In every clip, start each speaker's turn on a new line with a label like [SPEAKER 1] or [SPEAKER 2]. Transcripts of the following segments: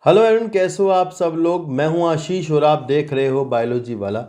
[SPEAKER 1] Hello everyone, कैसे हो आप सब लोग। मैं हूं आशीष और आप देख रहे हो बायोलॉजी वाला।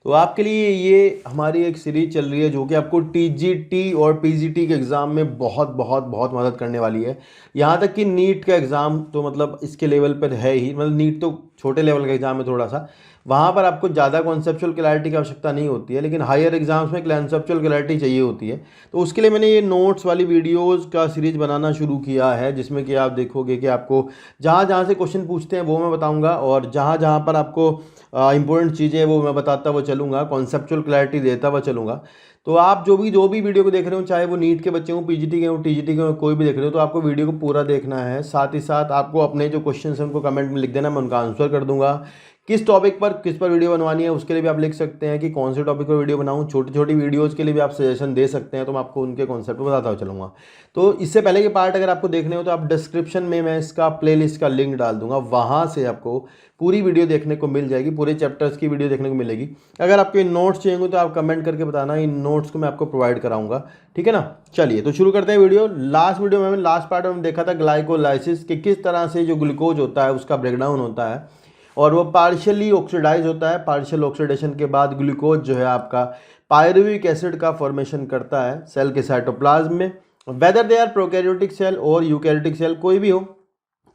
[SPEAKER 1] तो आपके लिए ये हमारी एक सीरीज चल रही है जो कि आपको टीजीटी और पीजीटी के एग्ज़ाम में बहुत बहुत बहुत मदद करने वाली है। यहाँ तक कि नीट का एग्ज़ाम तो मतलब इसके लेवल पर है ही, मतलब नीट तो छोटे लेवल का एग्ज़ाम है थोड़ा सा। वहाँ पर आपको ज़्यादा कॉन्सेप्चुअल क्लैरिटी की आवश्यकता नहीं होती है, लेकिन हायर एग्जाम्स में कॉन्सेप्चुअल क्लैरिटी चाहिए होती है। तो उसके लिए मैंने ये नोट्स वाली वीडियोज़ का सीरीज़ बनाना शुरू किया है, जिसमें कि आप देखोगे कि आपको जहाँ जहाँ से क्वेश्चन पूछते हैं वो मैं बताऊंगा, और जहाँ जहाँ पर आपको इंपॉर्टेंट चीज़ें हैं वो मैं बताता हुआ चलूँगा, कॉन्सेप्चुअल क्लैरिटी देता हुआ चलूँगा। तो आप जो भी वीडियो को देख रहे हो, चाहे वो नीट के बच्चे हों, पीजीटी के हों, टीजीटी के हों, कोई भी देख रहे हो, तो आपको वीडियो को पूरा देखना है। साथ ही साथ आपको अपने जो क्वेश्चन हैं उनको कमेंट में लिख देना, मैं उनका आंसर कर दूंगा। किस टॉपिक पर किस पर वीडियो बनवानी है उसके लिए भी आप लिख सकते हैं कि कौन से टॉपिक पर वीडियो बनाऊं। छोटी छोटी वीडियोज़ के लिए भी आप सजेशन दे सकते हैं, तो मैं आपको उनके कॉन्सेप्ट बताता हुआ चलूँगा। तो इससे पहले के पार्ट अगर आपको देखने हो तो आप डिस्क्रिप्शन में मैं इसका प्लेलिस्ट का लिंक डाल दूंगा, वहाँ से आपको पूरी वीडियो देखने को मिल जाएगी, पूरे चैप्टर्स की वीडियो देखने को मिलेगी। अगर आपके नोट्स चाहिए तो आप कमेंट करके बताना, इन नोट्स को मैं आपको प्रोवाइड कराऊंगा, ठीक है ना। चलिए तो शुरू करते हैं वीडियो। लास्ट वीडियो में लास्ट पार्ट में देखा था ग्लाइकोलाइसिस कि किस तरह से जो ग्लूकोज होता है उसका ब्रेकडाउन होता है और वो पार्शियली ऑक्सीडाइज होता है। पार्शियल ऑक्सीडेशन के बाद ग्लूकोज जो है आपका पायरुविक एसिड का फॉर्मेशन करता है सेल के साइटोप्लाज्म में। Whether they are prokaryotic cell और यूकैरियोटिक सेल, कोई भी हो,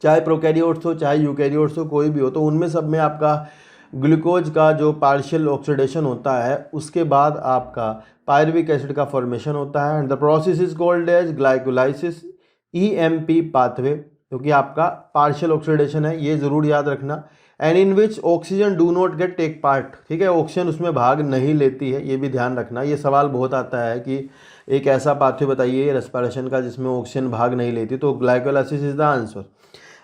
[SPEAKER 1] चाहे प्रोकैरियोट्स हो चाहे यूकैरियोट्स हो, कोई भी हो, तो उनमें सब में आपका ग्लूकोज का जो पार्शियल ऑक्सीडेशन होता है उसके बाद आपका पायरुविक एसिड का फॉर्मेशन होता है। And the process is called as glycolysis EMP pathway, क्योंकि आपका पार्शियल ऑक्सीडेशन है, ये ज़रूर याद रखना। And in which oxygen do not get take part, ठीक है, ऑक्सीजन उसमें भाग नहीं लेती है, ये भी ध्यान रखना। ये सवाल बहुत आता है कि एक ऐसा पाथवे बताइए रेस्पिरेशन का जिसमें ऑक्सीजन भाग नहीं लेती, तो ग्लाइकोलाइसिस इज द आंसर।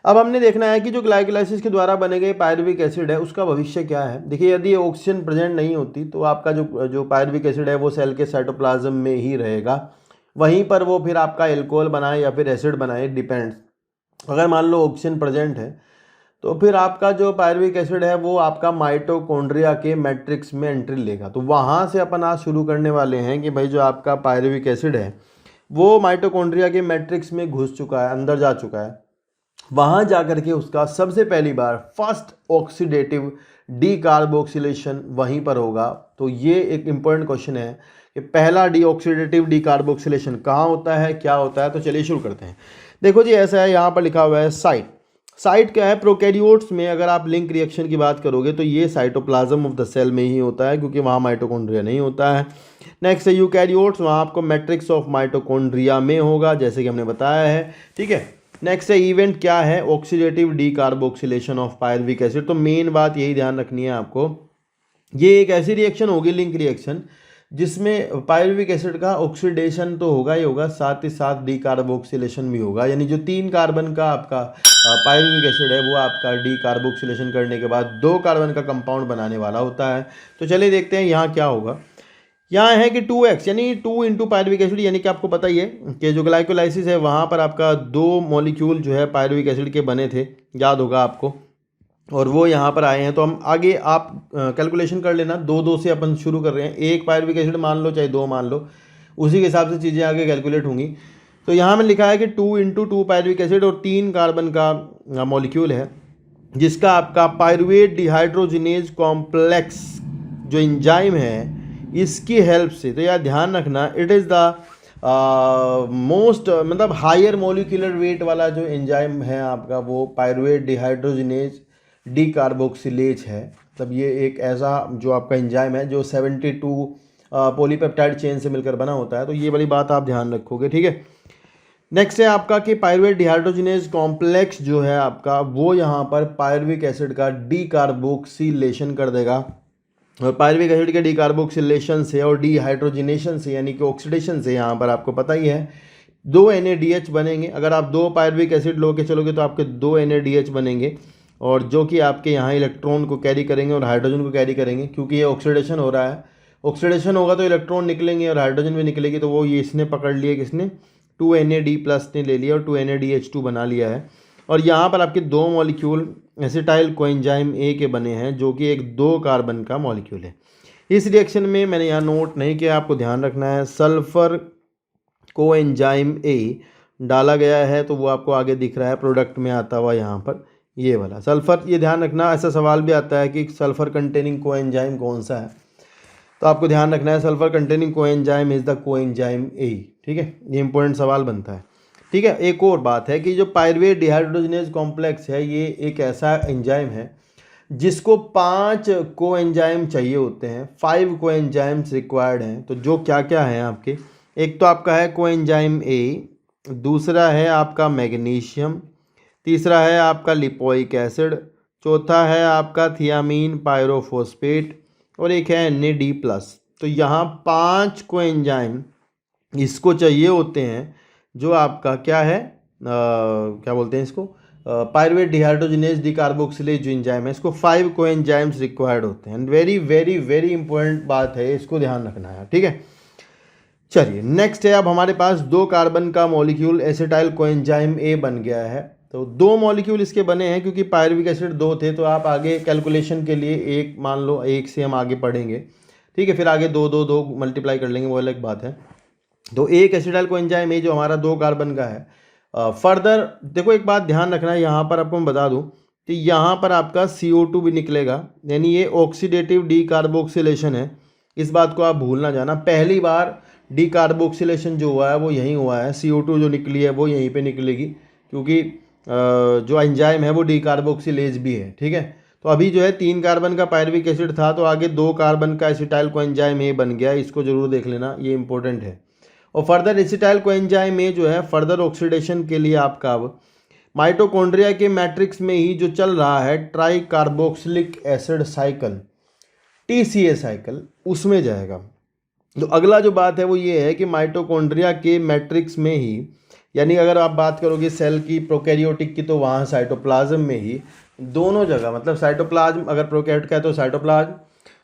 [SPEAKER 1] अब हमने देखना है कि जो ग्लाइकोलाइसिस के द्वारा बने गए पायरुविक एसिड है उसका भविष्य क्या है। देखिए, यदि ऑक्सीजन प्रेजेंट नहीं होती तो आपका जो जो पायरुविक एसिड है वो सेल के साइटोप्लाज्म में ही रहेगा, वहीं पर वो फिर आपका एल्कोहल बनाए या फिर एसिड बनाए, डिपेंड्स। अगर मान लो ऑक्सीजन प्रेजेंट है तो फिर आपका जो पायरुविक एसिड है वो आपका माइटोकॉन्ड्रिया के मैट्रिक्स में एंट्री लेगा। तो वहाँ से अपन आज शुरू करने वाले हैं कि भाई जो आपका पायरुविक एसिड है वो माइटोकॉन्ड्रिया के मैट्रिक्स में घुस चुका है, अंदर जा चुका है। वहाँ जा करके उसका सबसे पहली बार फर्स्ट ऑक्सीडेटिव डीकार्बोक्सिलेशन वहीं पर होगा। तो ये एक इम्पोर्टेंट क्वेश्चन है कि पहला डीऑक्सीडेटिव डीकार्बोक्सिलेशन कहाँ होता है, क्या होता है। तो चलिए शुरू करते हैं। देखो जी, ऐसा है, यहाँ पर लिखा हुआ है साइट। साइट क्या है, प्रोकैरियोट्स में अगर आप लिंक रिएक्शन की बात करोगे तो ये साइटोप्लाज्म ऑफ द सेल में ही होता है, क्योंकि वहाँ माइटोकॉन्ड्रिया नहीं होता है। नेक्स्ट है यूकैरियोट्स, वहाँ आपको मैट्रिक्स ऑफ माइटोकॉन्ड्रिया में होगा, जैसे कि हमने बताया है, ठीक है। नेक्स्ट है इवेंट क्या है, oxidative decarboxylation of pyruvic acid. तो मेन बात यही ध्यान रखनी है आपको, ये एक ऐसी रिएक्शन होगी, लिंक रिएक्शन, जिसमें पायरुविक एसिड का ऑक्सीडेशन तो होगा ही होगा, साथ ही साथ डीकार्बोक्सिलेशन भी होगा। यानी जो 3 कार्बन का आपका पायरुविक एसिड है वो आपका डीकार्बोक्सिलेशन करने के बाद 2 कार्बन का कंपाउंड बनाने वाला होता है। तो चलिए देखते हैं यहाँ क्या होगा। यहाँ है कि 2x यानी 2 इंटू पायरुविक एसिड, यानी कि आपको पता ही है कि जो ग्लाइकोलाइसिस है वहाँ पर आपका 2 मॉलिक्यूल जो है पायरुविक एसिड के बने थे, याद होगा आपको, और वो यहाँ पर आए हैं। तो हम आगे आप कैलकुलेशन कर लेना, 2 से अपन शुरू कर रहे हैं। एक पायरुविक एसिड मान लो चाहे 2 मान लो, उसी के हिसाब से चीज़ें आगे कैलकुलेट होंगी। तो यहाँ में लिखा है कि 2 इंटू 2 पायरुविक एसिड और 3 कार्बन का मॉलिक्यूल है, जिसका आपका पायरुवेट डिहाइड्रोजिनेज कॉम्प्लेक्स जो इंजाइम है इसकी हेल्प से, तो यार ध्यान रखना, इट इज़ द मोस्ट मतलब हायर मोलिकुलर वेट वाला जो एंजाइम है आपका वो पायरुवेट डिहाइड्रोजिनेज डीकार्बोक्सिलेज है। मतलब ये एक ऐसा जो आपका एंजाइम है जो 72 पॉलीपेप्टाइड चेन से मिलकर बना होता है। तो ये वाली बात आप ध्यान रखोगे, ठीक है। नेक्स्ट है आपका कि पायरुवेट डिहाइड्रोजिनेज कॉम्प्लेक्स जो है आपका वो यहाँ पर पायरुविक एसिड का डीकार्बोक्सिलेशन कर देगा, और पायरुविक एसिड के डीकार्बोक्सिलेशन से और डीहाइड्रोजिनेशन से यानी कि ऑक्सीडेशन से यहाँ पर आपको पता ही है 2 NADH बनेंगे। अगर आप 2 पायरुविक एसिड लो के चलोगे तो आपके 2 NADH बनेंगे, और जो कि आपके यहाँ इलेक्ट्रॉन को कैरी करेंगे और हाइड्रोजन को कैरी करेंगे, क्योंकि ये ऑक्सीडेशन हो रहा है। ऑक्सीडेशन होगा तो इलेक्ट्रॉन निकलेंगे और हाइड्रोजन भी निकलेगी, तो वो ये इसने पकड़ लिया, किसने, 2 NAD+ ने ले लिया और 2 NADH2 बना लिया है। और यहाँ पर आपके 2 मॉलिक्यूल एसिटाइल कोएंजाइम ए के बने हैं, जो कि एक 2 कार्बन का मॉलिक्यूल है। इस रिएक्शन में मैंने यहाँ नोट नहीं किया, आपको ध्यान रखना है, सल्फर कोएंजाइम ए डाला गया है, तो वो आपको आगे दिख रहा है प्रोडक्ट में आता हुआ यहाँ पर, ये वाला सल्फर, ये ध्यान रखना, ऐसा सवाल भी आता है कि सल्फर कंटेनिंग कोएंजाइम कौन सा है, तो आपको ध्यान रखना है sulphur containing coenzyme is the coenzyme A. ठीक है, ये इंपॉर्टेंट सवाल बनता है। ठीक है, एक और बात है कि जो पायरुवेट डिहाइड्रोजनेज कॉम्प्लेक्स है, ये एक ऐसा एंजाइम है जिसको 5 कोएंजाइम चाहिए होते हैं, 5 कोएंजाइम्स रिक्वायर्ड हैं। तो जो क्या क्या हैं आपके, एक तो आपका है कोएंजाइम ए, दूसरा है आपका मैग्नीशियम, तीसरा है आपका लिपोइक एसिड, चौथा है आपका थियामीन पायरोफॉस्फेट, और एक है Na+। तो यहाँ 5 कोएंजाइम इसको चाहिए होते हैं, जो आपका क्या है क्या बोलते हैं इसको, पायरुवेट डिहाइड्रोजनेज डिकार्बोक्सिलेज जो एंजाइम है, इसको 5 कोएंजाइम्स रिक्वायर्ड होते हैं। वेरी वेरी वेरी इंपॉर्टेंट बात है, इसको ध्यान रखना है। ठीक है, चलिए नेक्स्ट है, अब हमारे पास 2 कार्बन का मॉलिक्यूल एसिटाइल कोएंजाइम ए बन गया है। तो 2 मॉलिक्यूल इसके बने हैं, क्योंकि पायरुविक एसिड 2 थे, तो आप आगे कैलकुलेशन के लिए एक मान लो, एक से हम आगे पढ़ेंगे। ठीक है, फिर आगे 2 2 2 मल्टीप्लाई कर लेंगे, वो अलग बात है। तो एक एसिटाइल कोएंजाइम ए जो हमारा 2 कार्बन का है। फर्दर देखो, एक बात ध्यान रखना है, यहाँ पर आपको मैं बता दूँ, तो यहाँ पर आपका CO2 भी निकलेगा, यानी ये ऑक्सीडेटिव डीकार्बोक्सिलेशन है। इस बात को आप भूल ना जाना, पहली बार डीकार्बोक्सिलेशन जो हुआ है वो यहीं हुआ है, CO2 जो निकली है वो यहीं पे निकलेगी, क्योंकि जो एंजाइम है वो डीकार्बोक्सिलेज भी है। ठीक है, तो अभी जो है 3 कार्बन का पायरुविक एसिड था, तो आगे 2 कार्बन का एसिटाइल कोएंजाइम ए बन गया, इसको जरूर देख लेना, ये इंपॉर्टेंट है। और फर्दर एसिटाइल कोएंजाइम ए जो है फर्दर ऑक्सीडेशन के लिए आपका अब माइटोकॉन्ड्रिया के मैट्रिक्स में ही जो चल रहा है try carboxylic acid cycle, TCA cycle, उसमें जाएगा। तो अगला जो बात है वो ये है कि माइटोकॉन्ड्रिया के मैट्रिक्स में ही, यानी अगर आप बात करोगे सेल की प्रोकैरियोटिक की, तो वहाँ साइटोप्लाज्म में ही, दोनों जगह, मतलब साइटोप्लाज्म अगर प्रोकैरियोट का है तो साइटोप्लाज्म,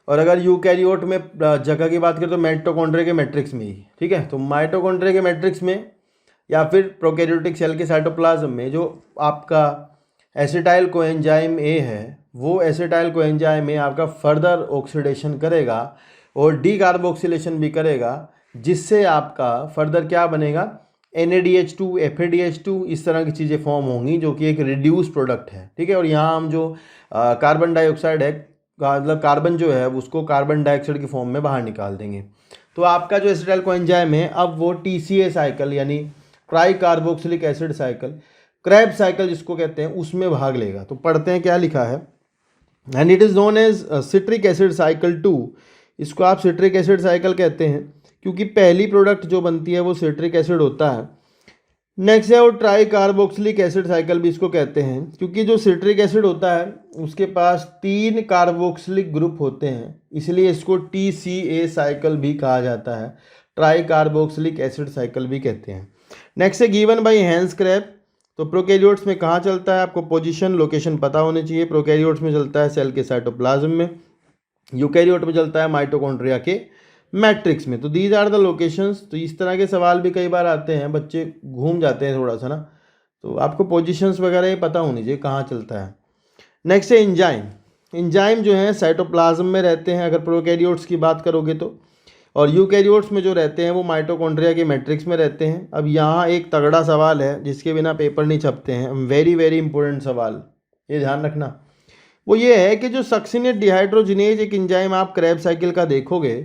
[SPEAKER 1] और अगर यूकैरियोट में जगह की बात करें तो माइटोकॉन्ड्रिया के मैट्रिक्स में ही। ठीक है, तो माइटोकॉन्ड्रिया के मैट्रिक्स में या फिर प्रोकैरियोटिक सेल के साइटोप्लाज्म में जो आपका एसिटाइल कोएंजाइम ए है, वो एसिटाइल कोएंजाइम ए आपका फर्दर ऑक्सीडेशन करेगा और डीकार्बोक्सिलेशन भी करेगा, जिससे आपका फर्दर क्या बनेगा, NADH2 FADH2 इस तरह की चीज़ें फॉर्म होंगी, जो कि एक रिड्यूस प्रोडक्ट है। ठीक है, और यहाँ हम जो कार्बन डाइऑक्साइड है, मतलब कार्बन जो है उसको कार्बन डाइऑक्साइड की फॉर्म में बाहर निकाल देंगे। तो आपका जो एसिटाइल कोएंजाइम है अब वो TCA साइकिल, यानी try carboxylic acid cycle, Krebs cycle जिसको कहते हैं, उसमें भाग लेगा। तो पढ़ते हैं क्या लिखा है, and it is known as citric acid cycle 2। इसको आप सिट्रिक एसिड साइकिल कहते हैं, क्योंकि पहली प्रोडक्ट जो बनती है वो सिट्रिक एसिड होता है। नेक्स्ट है वो ट्राई कार्बोक्सिलिक एसिड साइकिल भी इसको कहते हैं, क्योंकि जो सिट्रिक एसिड होता है उसके पास 3 कार्बोक्सिलिक ग्रुप होते हैं, इसलिए इसको TCA साइकिल भी कहा जाता है, ट्राई कार्बोक्सिलिक एसिड साइकिल भी कहते हैं। नेक्स्ट है गिवन बाय हैंस क्रैब। तो प्रोकैरियोट्स में कहाँ चलता है, आपको पोजीशन लोकेशन पता होनी चाहिए। प्रोकैरियोट्स में चलता है सेल के साइटोप्लाज्म में, यूकैरियोट में चलता है माइटोकॉन्ड्रिया के मैट्रिक्स में। तो दीज आर द लोकेशंस। तो इस तरह के सवाल भी कई बार आते हैं, बच्चे घूम जाते हैं थोड़ा सा ना, तो आपको पोजीशंस वगैरह ये पता होनी चाहिए कहाँ चलता है। नेक्स्ट है एंजाइम। एंजाइम जो है साइटोप्लाज्म में रहते हैं अगर प्रोकैरियोट्स की बात करोगे तो, और यूकैरियोट्स में जो रहते हैं वो माइटोकॉन्ड्रिया के मैट्रिक्स में रहते हैं। अब यहाँ एक तगड़ा सवाल है जिसके बिना पेपर नहीं छपते हैं, वेरी वेरी इंपॉर्टेंट सवाल, ये ध्यान रखना। वो ये है कि जो सक्सिनेट डिहाइड्रोजिनेज एक एंजाइम आप क्रैब साइकिल का देखोगे,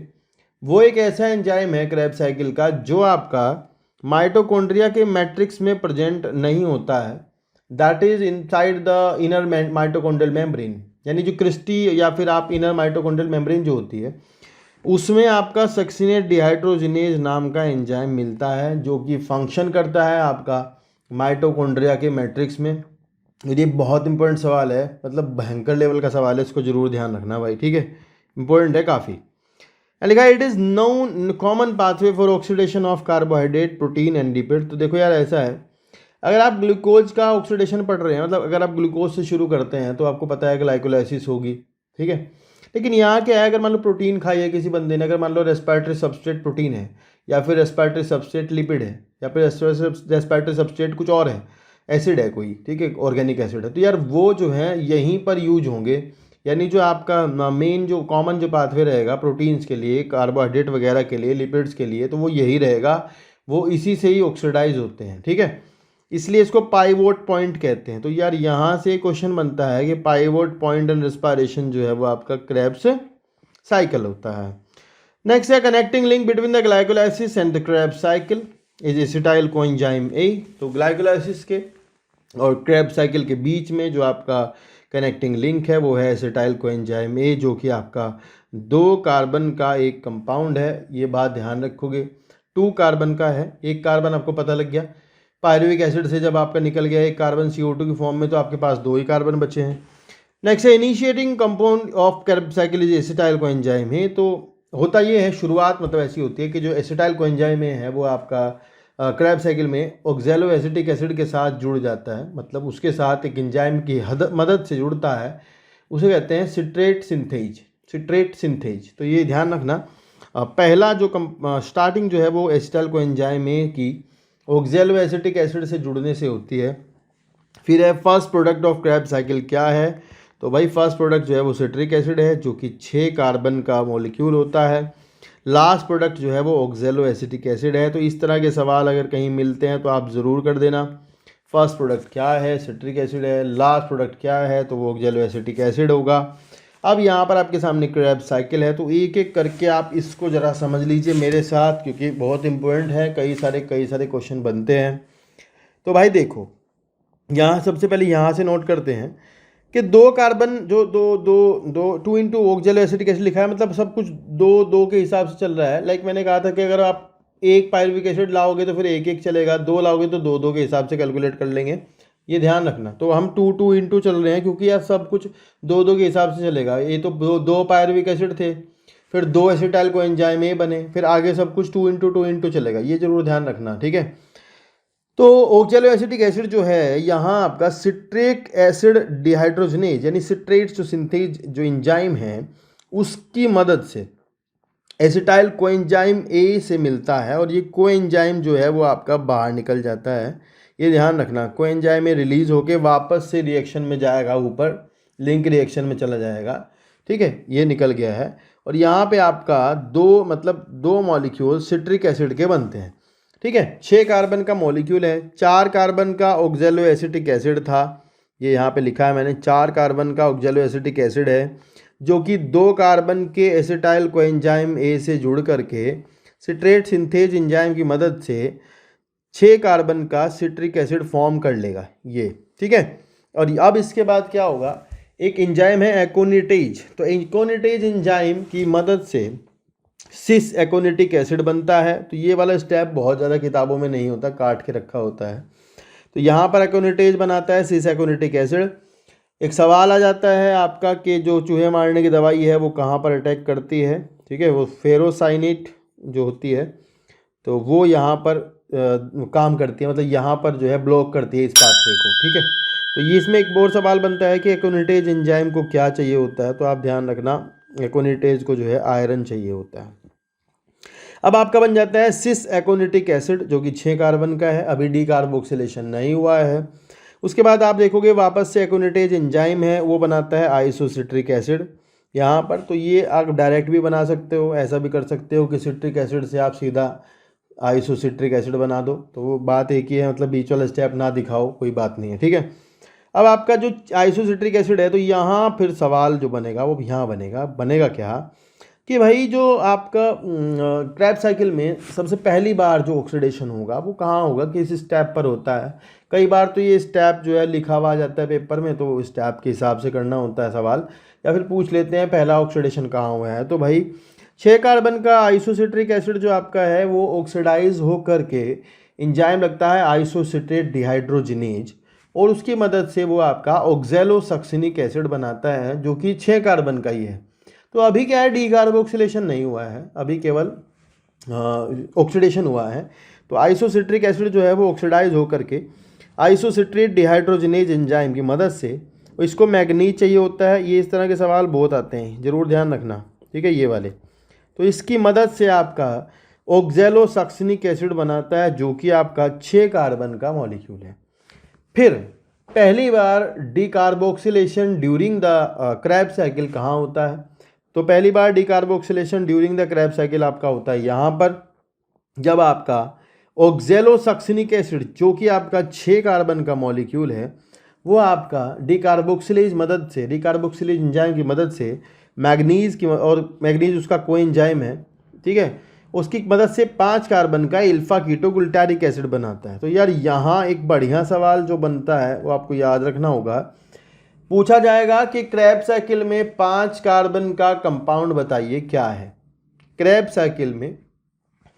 [SPEAKER 1] वो एक ऐसा एंजाइम है क्रैब साइकिल का जो आपका माइटोकॉन्ड्रिया के मैट्रिक्स में प्रेजेंट नहीं होता है, that is inside the inner mitochondrial membrane, यानी जो क्रिस्टी या फिर आप इनर माइटोकॉन्ड्रियल मेम्ब्रेन जो होती है, उसमें आपका सक्सिनेट डिहाइड्रोजिनेज नाम का एंजाइम मिलता है, जो कि फंक्शन करता है आपका माइटोकॉन्ड्रिया के मैट्रिक्स में। ये बहुत इंपॉर्टेंट सवाल है, मतलब भयंकर लेवल का सवाल है, इसको जरूर ध्यान रखना भाई। ठीक है, इंपॉर्टेंट है काफ़ी। लिखा it is known common pathway for oxidation of carbohydrate protein and lipid. तो देखो यार, ऐसा है, अगर आप ग्लूकोज का ऑक्सीडेशन पढ़ रहे हैं, मतलब अगर आप ग्लूकोज से शुरू करते हैं तो आपको पता है ग्लाइकोलाइसिस होगी। ठीक है, लेकिन यहाँ क्या है, अगर मान लो प्रोटीन खाई है किसी बंदे ने, अगर मान लो रेस्पिरेटरी सबस्ट्रेट प्रोटीन है, या फिर रेस्पिरेटरी सबस्ट्रेट लिपिड है, या फिर रेस्पिरेटरी सबस्ट्रेट कुछ और है, एसिड है कोई, ठीक है, ऑर्गेनिक एसिड है, तो यार वो जो है यहीं पर यूज होंगे। यानी जो आपका मेन जो कॉमन जो पाथवे रहेगा प्रोटीन्स के लिए, कार्बोहाइड्रेट वगैरह के लिए, लिपिड्स के लिए, तो वो यही रहेगा, वो इसी से ही ऑक्सीडाइज होते हैं। ठीक है, इसलिए इसको पाइवोट पॉइंट कहते हैं। तो यार यहाँ से क्वेश्चन बनता है कि पाइवोट पॉइंट एंड रेस्पिरेशन जो है वो आपका क्रेब्स साइकिल होता है। नेक्स्ट है connecting link between the glycolysis and the Krebs cycle is acetyl coenzyme A. तो ग्लाइकोलाइसिस के और क्रेब्स साइकिल के बीच में जो आपका कनेक्टिंग लिंक है वो है एसिटाइल कोएंजाइम ए, जो कि आपका 2 कार्बन का एक कंपाउंड है। ये बात ध्यान रखोगे, 2 कार्बन का है। एक कार्बन आपको पता लग गया, पायरुविक एसिड से जब आपका निकल गया एक कार्बन CO2 की फॉर्म में, तो आपके पास 2 ही कार्बन बचे हैं। नेक्स्ट है initiating compound of Krebs cycle is acetyl coenzyme है। तो होता ये है, शुरुआत मतलब ऐसी होती है कि जो एसिटाइल कोएंजाइम है वो आपका क्रेब्स साइकिल में ऑक्सैलो एसिटिक एसिड के साथ जुड़ जाता है, मतलब उसके साथ एक एंजाइम की मदद से जुड़ता है, उसे कहते हैं सिट्रेट सिंथेज। तो ये ध्यान रखना, पहला जो स्टार्टिंग जो है वो एसिटाइल कोएंजाइम ए की ऑक्सैलो एसिटिक एसिड से जुड़ने से होती है। फिर है first product of Krebs cycle क्या है, तो भाई फर्स्ट प्रोडक्ट जो है वो सिट्रिक एसिड है, जो कि 6 कार्बन का मॉलिक्यूल होता है। लास्ट प्रोडक्ट जो है वो ऑक्सैलो एसिटिक एसिड है। तो इस तरह के सवाल अगर कहीं मिलते हैं तो आप ज़रूर कर देना। फर्स्ट प्रोडक्ट क्या है, सिट्रिक एसिड है, लास्ट प्रोडक्ट क्या है, तो वो ऑक्सैलो एसिटिक एसिड होगा। अब यहाँ पर आपके सामने क्रेब्स साइकिल है, तो एक एक करके आप इसको ज़रा समझ लीजिए मेरे साथ, क्योंकि बहुत इंपॉर्टेंट है, कई सारे क्वेश्चन बनते हैं। तो भाई देखो, यहाँ सबसे पहले यहाँ से नोट करते हैं कि 2 कार्बन जो 2 इंटू ऑक्सैलो एसिटिक एसिड लिखा है, मतलब सब कुछ 2 के हिसाब से चल रहा है। लाइक मैंने कहा था कि अगर आप एक पायरुविक एसिड लाओगे तो फिर 1 चलेगा, 2 लाओगे तो 2 के हिसाब से कैलकुलेट कर लेंगे, ये ध्यान रखना। तो हम 2 इंटू चल रहे हैं क्योंकि यार सब कुछ 2 के हिसाब से चलेगा। ये तो 2 पायरुविक एसिड थे, फिर 2 एसिटाइल कोएंजाइम ए बने, फिर आगे सब कुछ 2 इंटू चलेगा, ये जरूर ध्यान रखना, ठीक है। तो ऑक्सैलो एसिटिक एसिड जो है यहाँ आपका सिट्रिक एसिड डिहाइड्रोजनेज यानी सिट्रेट्स जो सिंथेज जो एंजाइम है उसकी मदद से एसिटाइल कोएंजाइम ए से मिलता है, और ये कोएंजाइम जो है वो आपका बाहर निकल जाता है। ये ध्यान रखना, कोएंजाइम में रिलीज होके वापस से रिएक्शन में जाएगा, ऊपर लिंक रिएक्शन में चला जाएगा, ठीक है। ये निकल गया है, और यहाँ पे आपका 2 मॉलिक्यूल सिट्रिक एसिड के बनते हैं, ठीक है। 6 कार्बन का मॉलिक्यूल है, 4 कार्बन का ऑक्सैलो एसिटिक एसिड था, ये यहाँ पे लिखा है मैंने, 4 कार्बन का ऑक्सैलो एसिटिक एसिड है, जो कि 2 कार्बन के एसिटाइल कोएंजाइम ए से जुड़ करके सिट्रेट सिंथेज एंजाइम की मदद से 6 कार्बन का सिट्रिक एसिड फॉर्म कर लेगा, ये ठीक है। और अब इसके बाद क्या होगा, एक एंजाइम है एकोनिटेज, तो एकोनिटेज एंजाइम की मदद से सिस एकोनिटिक एसिड बनता है। तो ये वाला स्टेप बहुत ज़्यादा किताबों में नहीं होता, काट के रखा होता है। तो यहाँ पर एकोनिटेज बनाता है सिस एकोनिटिक एसिड। एक सवाल आ जाता है आपका कि जो चूहे मारने की दवाई है वो कहाँ पर अटैक करती है, ठीक है, वो फेरोसाइनेट जो होती है तो वो यहाँ पर काम करती है, मतलब यहाँ पर जो है ब्लॉक करती है इस पाथवे को, ठीक है। तो ये इसमें एक और सवाल बनता है कि एकोनिटेज एंजाइम को क्या चाहिए होता है, तो आप ध्यान रखना एकोनिटेज को जो है आयरन चाहिए होता है। अब आपका बन जाता है सिस एकोनिटिक एसिड, जो कि 6 कार्बन का है, अभी डीकार्बोक्सिलेशन नहीं हुआ है। उसके बाद आप देखोगे वापस से एकोनिटेज एंजाइम है, वो बनाता है आइसोसिट्रिक एसिड यहाँ पर। तो ये आप डायरेक्ट भी बना सकते हो, ऐसा भी कर सकते हो कि सिट्रिक एसिड से आप सीधा आइसोसिट्रिक एसिड बना दो, तो वो बात एक ही है, मतलब बीच वाला स्टेप ना दिखाओ, कोई बात नहीं है, ठीक है। अब आपका जो आइसोसिट्रिक एसिड है, तो यहाँ फिर सवाल जो बनेगा वो यहाँ बनेगा क्या कि भाई जो आपका क्रेब्स साइकिल में सबसे पहली बार जो ऑक्सीडेशन होगा वो कहाँ होगा, किस स्टेप पर होता है। कई बार तो ये स्टेप जो है लिखा हुआ आ जाता है पेपर में, तो स्टेप के हिसाब से करना होता है सवाल, या फिर पूछ लेते हैं पहला ऑक्सीडेशन कहाँ हुआ है। तो भाई 6 कार्बन का आइसोसिट्रिक एसिड जो आपका है वो ऑक्सीडाइज हो करके एंजाइम लगता है आइसोसिट्रेट डिहाइड्रोजिनेज, और उसकी मदद से वो आपका ऑक्सैलोसक्सिनिक एसिड बनाता है, जो कि 6 कार्बन का ही है। तो अभी क्या है, डीकार्बोक्सिलेशन नहीं हुआ है, अभी केवल ऑक्सीडेशन हुआ है। तो आइसोसिट्रिक एसिड जो है वो ऑक्सीडाइज होकर के आइसोसिट्रेट डिहाइड्रोजिनेज एंजाइम की मदद से, इसको मैग्नीज चाहिए होता है। ये इस तरह के सवाल बहुत आते हैं, ज़रूर ध्यान रखना, ठीक है, ये वाले। तो इसकी मदद से आपका ऑक्सैलोसक्सिनिक एसिड बनाता है, जो कि आपका 6 कार्बन का मॉलिक्यूल है। फिर पहली बार decarboxylation during the Krebs cycle कहाँ होता है, तो पहली बार decarboxylation during the Krebs cycle आपका होता है यहाँ पर, जब आपका ऑक्जेलोसक्सिनिक एसिड जो कि आपका 6 कार्बन का मॉलिक्यूल है, वो आपका डिकार्बोक्सिलेज मदद से, डिकार्बोक्सिलेज एंजाइम की मदद से मैग्नीज की, और मैग्नीज उसका कोएंजाइम है, ठीक है, उसकी मदद से 5 कार्बन का अल्फा कीटोग्लूटारिक एसिड बनाता है। तो यार यहाँ एक बढ़िया सवाल जो बनता है वो आपको याद रखना होगा, पूछा जाएगा कि क्रेब साइकिल में 5 कार्बन का कंपाउंड बताइए क्या है। क्रेब साइकिल में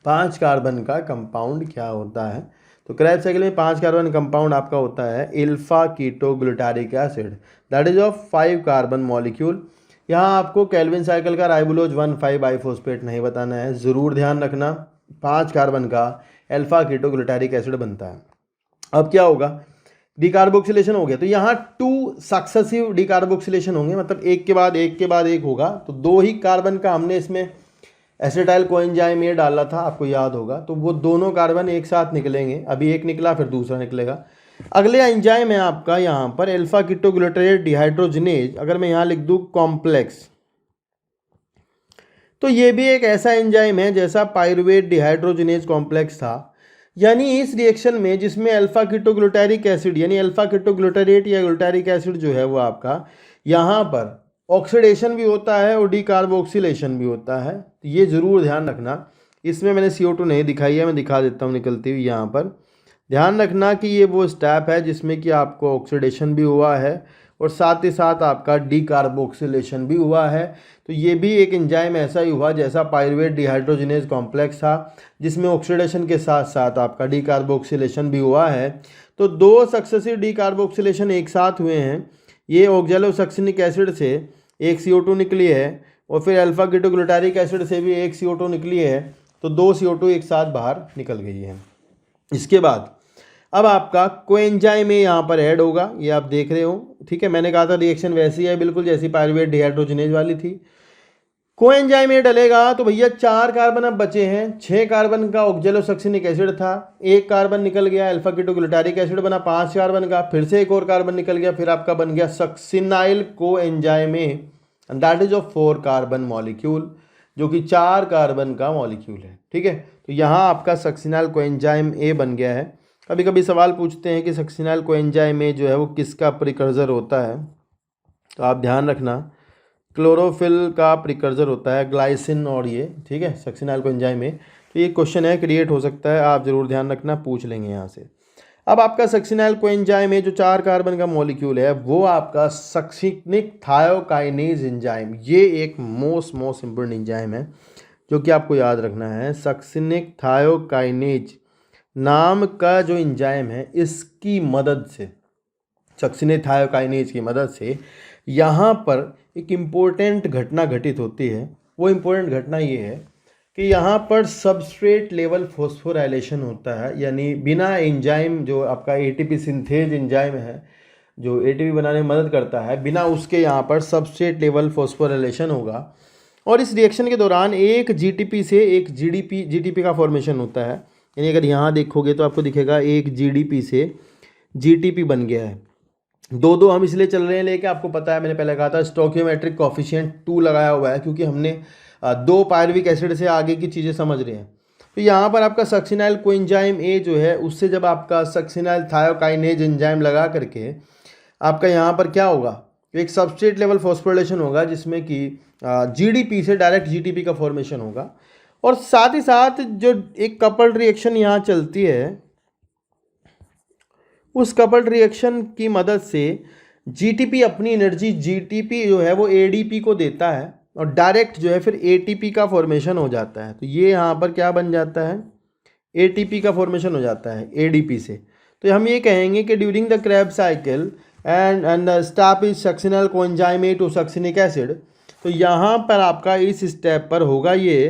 [SPEAKER 1] 5 कार्बन का कंपाउंड क्या होता है? तो क्रेब साइकिल में 5 कार्बन कंपाउंड आपका होता है alpha ketoglutaric acid, that is of 5 carbon molecule. यहाँ आपको केल्विन साइकिल का राइबोलोज 1,5 बाइफॉस्फेट नहीं बताना है, ज़रूर ध्यान रखना 5 कार्बन का अल्फा कीटोग्लूटारिक एसिड बनता है। अब क्या होगा, डिकार्बोक्सिलेशन हो गया, तो यहाँ 2 सक्सेसिव डिकार्बोक्सिलेशन होंगे, मतलब एक के बाद एक के बाद एक होगा। तो 2 ही कार्बन का हमने इसमें एसिटाइल कोएंजाइम ये डाला था, आपको याद होगा, तो वो दोनों कार्बन एक साथ निकलेंगे, अभी एक निकला फिर दूसरा निकलेगा। अगले एंजाइम है आपका यहाँ पर अल्फा कीटोग्लूटारेट डिहाइड्रोजिनेज, अगर मैं यहाँ लिख दूँ कॉम्प्लेक्स, तो ये भी एक ऐसा एंजाइम है जैसा पाइरुवेट डिहाइड्रोजिनेज कॉम्प्लेक्स था। यानी इस रिएक्शन में जिसमें अल्फा कीटोग्लूटारिक एसिड यानी अल्फा कीटोग्लूटारेट या ग्लूटारिक एसिड जो है वो आपका यहाँ पर ऑक्सीडेशन भी होता है और डिकार्बोक्सिलेशन भी होता है, तो ये ज़रूर ध्यान रखना। इसमें मैंने CO2 नहीं दिखाई है, मैं दिखा देता हूँ निकलती हुई यहाँ पर। ध्यान रखना कि ये वो स्टेप है जिसमें कि आपको ऑक्सीडेशन भी हुआ है और साथ ही साथ आपका डिकार्बोक्सिलेशन भी हुआ है। तो ये भी एक एंजाइम ऐसा ही हुआ जैसा पाइरुवेट डिहाइड्रोजिनेज कॉम्प्लेक्स था, जिसमें ऑक्सीडेशन के साथ साथ आपका डिकार्बोक्सिलेशन भी हुआ है। तो 2 सक्सेसिव डिकार्बोक्सिलेशन एक साथ हुए हैं। ये ऑक्जेलोसक्सिनिक एसिड से एक CO2 निकली है और फिर अल्फा कीटोग्लूटारिक एसिड से भी एक CO2 निकली है, तो 2 CO2 एक साथ बाहर निकल गई है। इसके बाद अब आपका कोएंजाइम यहाँ पर ऐड होगा, ये आप देख रहे हो, ठीक है। मैंने कहा था रिएक्शन वैसी है बिल्कुल जैसी पाइरुवेट डिहाइड्रोजिनेज वाली थी। कोएंजाइम ये डलेगा तो भैया 4 कार्बन अब बचे हैं। 6 कार्बन का ऑक्जेलोसक्सिनिक एसिड था, 1 कार्बन निकल गया, अल्फा कीटोग्लूटारिक एसिड बना 5 कार्बन का, फिर से एक और कार्बन निकल गया, फिर आपका बन गया succinyl coenzyme A, that is of 4 carbon molecule, जो कि 4 कार्बन का मॉलिक्यूल है, ठीक है। तो यहाँ आपका सक्सिनाइल कोएंजाइम ए बन गया है। कभी कभी सवाल पूछते हैं कि सक्सिनाइल कोएंजाइम ए जो है वो किसका प्रिकर्सर होता है, तो आप ध्यान रखना क्लोरोफिल का प्रिकर्सर होता है, ग्लाइसिन और ये, ठीक है, सक्सिनाइल कोएंजाइम में। तो ये क्वेश्चन है, क्रिएट हो सकता है, आप ज़रूर ध्यान रखना, पूछ लेंगे यहाँ से। अब आपका सक्सिनाइल कोएंजाइम में जो 4 कार्बन का मॉलिक्यूल है वो आपका सक्सिनिक थायोकाइनेज एंजाइम, ये एक मोस्ट इम्पोर्टेंट एंजाइम है जो कि आपको याद रखना है। सक्सिनिक थायोकाइनेज नाम का जो एंजाइम है, इसकी मदद से, सक्सिनिक थायोकाइनेज की मदद से यहाँ पर एक इम्पोर्टेंट घटना घटित होती है। वो इम्पोर्टेंट घटना ये है कि यहाँ पर सबस्ट्रेट लेवल फॉस्फोराइलेशन होता है, यानी बिना एंजाइम जो आपका ATP सिंथेज एंजाइम है जो ATP बनाने में मदद करता है, बिना उसके यहाँ पर सबस्ट्रेट लेवल फॉस्फोराइलेशन होगा। और इस रिएक्शन के दौरान एक GTP से एक GTP का फॉर्मेशन होता है। यानी अगर यहाँ देखोगे तो आपको दिखेगा एक GDP से GTP बन गया है। 2 हम इसलिए चल रहे हैं लेके, आपको पता है मैंने पहले कहा था स्टोकियोमेट्रिक कोफिशिएंट 2 लगाया हुआ है, क्योंकि हमने 2 पायरुविक एसिड से आगे की चीज़ें समझ रहे हैं। तो यहाँ पर आपका सक्सिनाइल कोएंजाइम ए जो है उससे जब आपका सक्सिनाइल थायोकाइनेज एंजाइम लगा करके आपका यहाँ पर क्या होगा, एक सबस्ट्रेट लेवल फॉस्फोराइलेशन होगा जिसमें कि GDP से डायरेक्ट GTP का फॉर्मेशन होगा। और साथ ही साथ जो एक कपल्ड रिएक्शन यहाँ चलती है, उस कपल्ड रिएक्शन की मदद से GTP अपनी एनर्जी GTP जो है वो ADP को देता है और डायरेक्ट जो है फिर ATP का फॉर्मेशन हो जाता है। तो ये यहाँ पर क्या बन जाता है, ATP का फॉर्मेशन हो जाता है ADP से। तो हम ये कहेंगे कि during the Kreb cycle and the step is succinyl coenzyme A to succinic acid. तो यहाँ पर आपका इस स्टेप पर होगा ये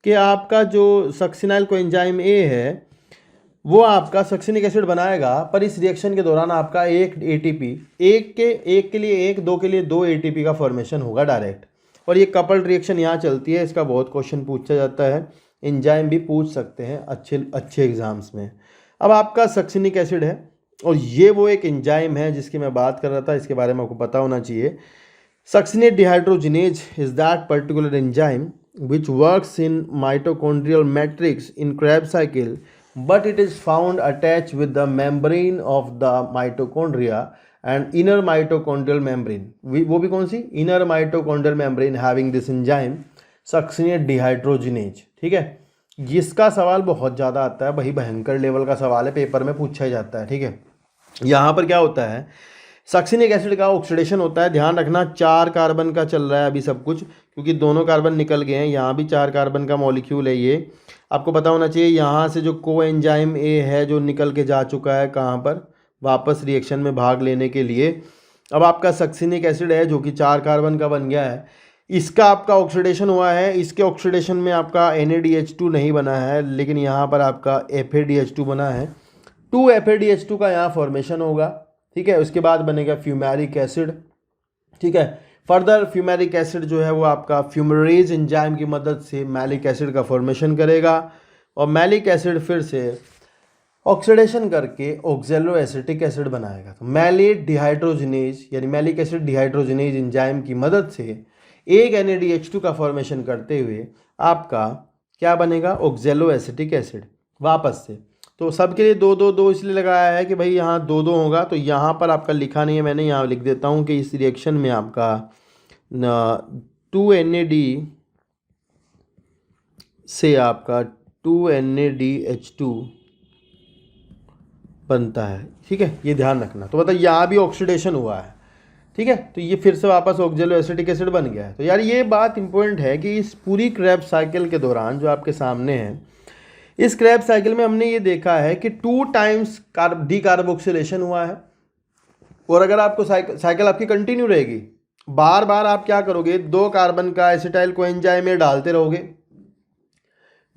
[SPEAKER 1] कि आपका जो सक्सिनाइल कोएंजाइम ए है वो आपका सक्सिनिक एसिड बनाएगा, पर इस रिएक्शन के दौरान आपका एक ATP, एक के लिए एक, 2 के लिए 2 ATP का फॉर्मेशन होगा डायरेक्ट। और ये कपल्ड रिएक्शन यहाँ चलती है, इसका बहुत क्वेश्चन पूछा जाता है, एंजाइम भी पूछ सकते हैं अच्छे एग्जाम्स में। अब आपका सक्सिनिक एसिड है और ये वो एक एंजाइम है जिसकी मैं बात कर रहा था, इसके बारे में आपको पता होना चाहिए। Succinate dehydrogenase is that particular enzyme which works in mitochondrial matrix in Krebs cycle but it is found attached with the membrane of the mitochondria and inner mitochondrial membrane. वो भी कौन सी? inner mitochondrial membrane having this enzyme succinate dehydrogenase. ठीक है, जिसका सवाल बहुत ज़्यादा आता है, वही भयंकर लेवल का सवाल है, पेपर में पूछा जाता है। ठीक है, यहाँ पर क्या होता है, सक्सिनिक एसिड का ऑक्सीडेशन होता है। ध्यान रखना 4 कार्बन का चल रहा है अभी सब कुछ, क्योंकि दोनों कार्बन निकल गए हैं। यहाँ भी 4 कार्बन का मॉलिक्यूल है। ये आपको पता होना चाहिए। यहाँ से जो कोएंजाइम ए है जो निकल के जा चुका है कहाँ पर, वापस रिएक्शन में भाग लेने के लिए। अब आपका सक्सिनिक एसिड है जो कि 4 कार्बन का बन गया है, इसका आपका ऑक्सीडेशन हुआ है। इसके ऑक्सीडेशन में आपका NADH2 नहीं बना है, लेकिन यहाँ पर आपका FADH2 बना है। 2 FADH2 का यहाँ फॉर्मेशन होगा। ठीक है, उसके बाद बनेगा फ्यूमेरिक एसिड। ठीक है, फर्दर फ्यूमेरिक एसिड जो है वो आपका फ्यूमरेज एंजाइम की मदद से मैलिक एसिड का फॉर्मेशन करेगा, और मैलिक एसिड फिर से ऑक्सीडेशन करके ऑक्जेलो एसिटिक एसिड बनाएगा। तो मैलेट डिहाइड्रोजिनेज यानी मैलिक एसिड डिहाइड्रोजिनेज एंजाइम की मदद से एक NADH2 का फॉर्मेशन करते हुए आपका क्या बनेगा, ऑक्जेलो एसिटिक एसिड वापस से। तो सबके लिए 2-2-2 इसलिए लगाया है कि भाई यहाँ 2-2 होगा। तो यहाँ पर आपका लिखा नहीं है, मैंने यहाँ लिख देता हूँ कि इस रिएक्शन में आपका 2 NAD से आपका 2 NADH2 बनता है। ठीक है, ये ध्यान रखना। तो मतलब यहाँ भी ऑक्सीडेशन हुआ है। ठीक है, तो ये फिर से वापस ऑक्जेलो एसिटिक एसिड बन गया है। तो यार ये बात इंपॉर्टेंट है कि इस पूरी क्रेब्स साइकिल के दौरान जो आपके सामने है, इस क्रेब्स साइकिल में हमने ये देखा है कि 2 टाइम्स डीकार्बोक्सिलेशन हुआ है। और अगर आपको साइकिल आपकी कंटिन्यू रहेगी, बार बार आप क्या करोगे, 2 कार्बन का एसिटाइल कोएंजाइम में डालते रहोगे,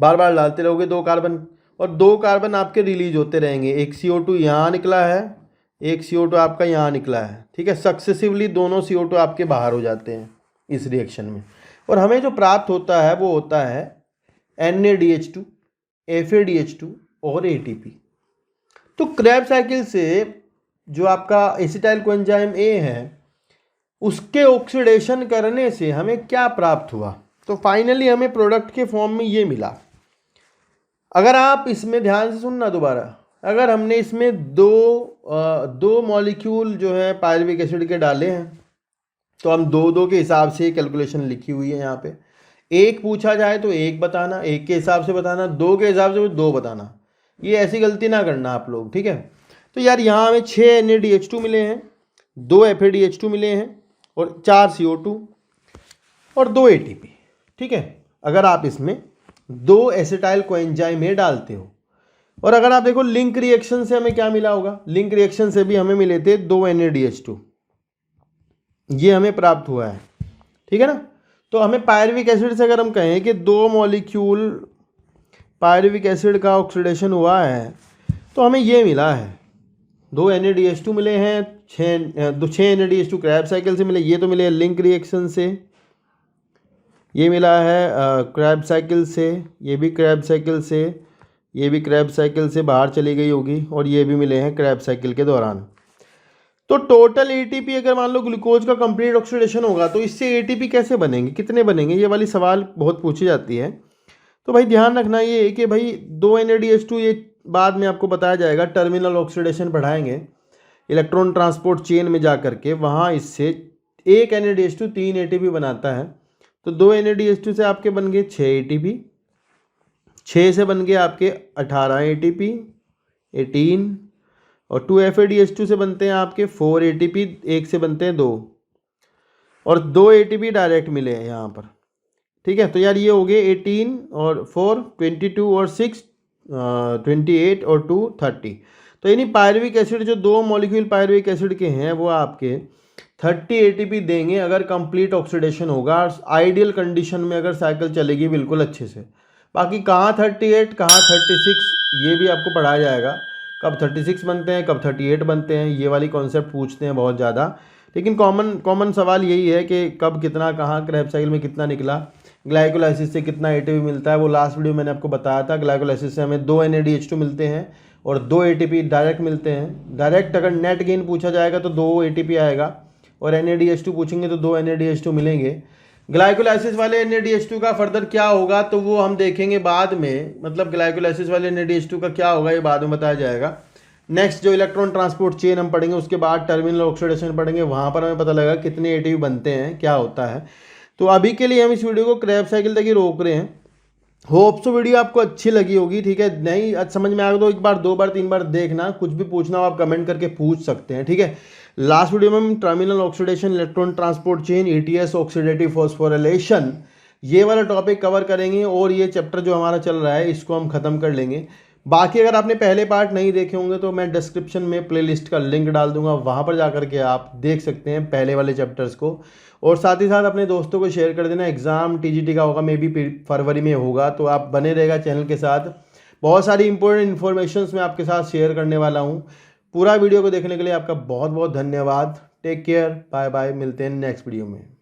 [SPEAKER 1] बार बार डालते रहोगे 2 कार्बन, और 2 कार्बन आपके रिलीज होते रहेंगे। एक CO2 यहाँ निकला है, एक CO2 आपका यहाँ निकला है। ठीक है, सक्सेसिवली दोनों CO2 आपके बाहर हो जाते हैं इस रिएक्शन में, और हमें जो प्राप्त होता है वो होता है NADH2, FADH2 और ATP। तो क्रेब साइकिल से जो आपका एसिटाइल कोएंजाइम A है, उसके ऑक्सीडेशन करने से हमें क्या प्राप्त हुआ, तो फाइनली हमें प्रोडक्ट के फॉर्म में ये मिला। अगर आप इसमें ध्यान से सुनना दोबारा, अगर हमने इसमें दो मॉलिक्यूल जो है पायरुविक एसिड के डाले हैं, तो हम 2-2 के हिसाब से कैलकुलेशन लिखी हुई है। यहाँ पे एक पूछा जाए तो 1 बताना, 1 के हिसाब से बताना, 2 के हिसाब से 2 बताना। ये ऐसी गलती ना करना आप लोग। ठीक है, तो यार यहाँ हमें 6 NADH2 मिले हैं, 2 FADH2 मिले हैं, और 4 CO2 और 2 ATP। ठीक है, अगर आप इसमें 2 एसिटाइल कोएंजाइम ए डालते हो, और अगर आप देखो लिंक रिएक्शन से हमें क्या मिला होगा, लिंक रिएक्शन से भी हमें मिले थे 2 NADH2, ये हमें प्राप्त हुआ है। ठीक है ना, तो हमें पायरुविक एसिड से अगर हम कहें कि 2 मॉलिक्यूल पायरुविक एसिड का ऑक्सीडेशन हुआ है, तो हमें ये मिला है 2 NADH2 मिले हैं, 6 NADH2 क्रैब साइकिल से मिले, ये तो मिले लिंक रिएक्शन से, ये मिला है क्रैब साइकिल से, ये भी क्रैब साइकिल से, ये भी क्रैब साइकिल से बाहर चली गई होगी, और ये भी मिले हैं क्रैब साइकिल के दौरान। तो टोटल ATP अगर मान लो ग्लूकोज का कंप्लीट ऑक्सीडेशन होगा, तो इससे ATP कैसे बनेंगे, कितने बनेंगे, ये वाली सवाल बहुत पूछी जाती है। तो भाई ध्यान रखना ये है कि भाई 2 NADH2, ये बाद में आपको बताया जाएगा, टर्मिनल ऑक्सीडेशन पढ़ाएंगे इलेक्ट्रॉन ट्रांसपोर्ट चेन में जा करके, वहाँ इससे 1 NADH2 3 ATP बनाता है। तो 2 NADH2 से आपके बन गए 6 ATP, 6 से बन गए आपके 18 ATP 18, और 2 FADH2 से बनते हैं आपके 4 ATP, 1 से बनते हैं 2, और 2 ATP डायरेक्ट मिले हैं यहाँ पर। ठीक है, तो यार ये हो गए 18 और 4 22 और 6 28 और 2 30। तो यानी पायरुविक एसिड जो 2 मॉलिक्यूल पायरुविक एसिड के हैं वो आपके 30 ATP देंगे अगर कंप्लीट ऑक्सीडेशन होगा, आइडियल कंडीशन में अगर साइकिल चलेगी बिल्कुल अच्छे से। बाकी कहाँ 38 कहाँ 36 ये भी आपको पढ़ाया जाएगा, कब 36 बनते हैं कब 38 बनते हैं, ये वाली कॉन्सेप्ट पूछते हैं बहुत ज़्यादा। लेकिन कॉमन सवाल यही है कि कब कितना कहाँ क्रैब साइकिल में कितना निकला, ग्लाइकोलाइसिस से कितना ATP मिलता है, वो लास्ट वीडियो मैंने आपको बताया था। ग्लाइकोलाइसिस से हमें 2 NADH2 मिलते हैं और 2 ATP डायरेक्ट मिलते हैं। डायरेक्ट अगर नेट गेन पूछा जाएगा तो 2 ATP आएगा, और NADH2 पूछेंगे तो 2 NADH2 मिलेंगे। ग्लाइकोलाइसिस वाले NADH2 का फर्दर क्या होगा तो वो हम देखेंगे बाद में, मतलब ग्लाइकोलाइसिस वाले NADH2 का क्या होगा ये बाद में बताया जाएगा। नेक्स्ट जो इलेक्ट्रॉन ट्रांसपोर्ट चेन हम पढ़ेंगे, उसके बाद टर्मिनल ऑक्सीडेशन पढ़ेंगे, वहाँ पर हमें पता लगेगा कितने ATP बनते हैं, क्या होता है। तो अभी के लिए हम इस वीडियो को क्रेब्स साइकिल तक ही रोक रहे हैं। होप सो वीडियो आपको अच्छी लगी होगी, ठीक है। नहीं आज समझ में आ गया तो एक बार, दो बार, तीन बार देखना, कुछ भी पूछना हो आप कमेंट करके पूछ सकते हैं, ठीक है। लास्ट वीडियो में हम terminal oxidation, electron transport chain, ETS, oxidative phosphorylation, ये वाला टॉपिक कवर करेंगे और ये चैप्टर जो हमारा चल रहा है इसको हम खत्म कर लेंगे। बाकी अगर आपने पहले पार्ट नहीं देखे होंगे तो मैं डिस्क्रिप्शन में प्लेलिस्ट का लिंक डाल दूंगा, वहाँ पर जा करके आप देख सकते हैं पहले वाले चैप्टर्स को। और साथ ही साथ अपने दोस्तों को शेयर कर देना। एग्ज़ाम TGT का होगा, मे बी फरवरी में होगा, तो आप बने रहेगा चैनल के साथ। बहुत सारी इंपॉर्टेंट इन्फॉर्मेशंस मैं आपके साथ शेयर करने वाला हूँ। पूरा वीडियो को देखने के लिए आपका बहुत बहुत धन्यवाद। टेक केयर, बाय बाय, मिलते हैं नेक्स्ट वीडियो में।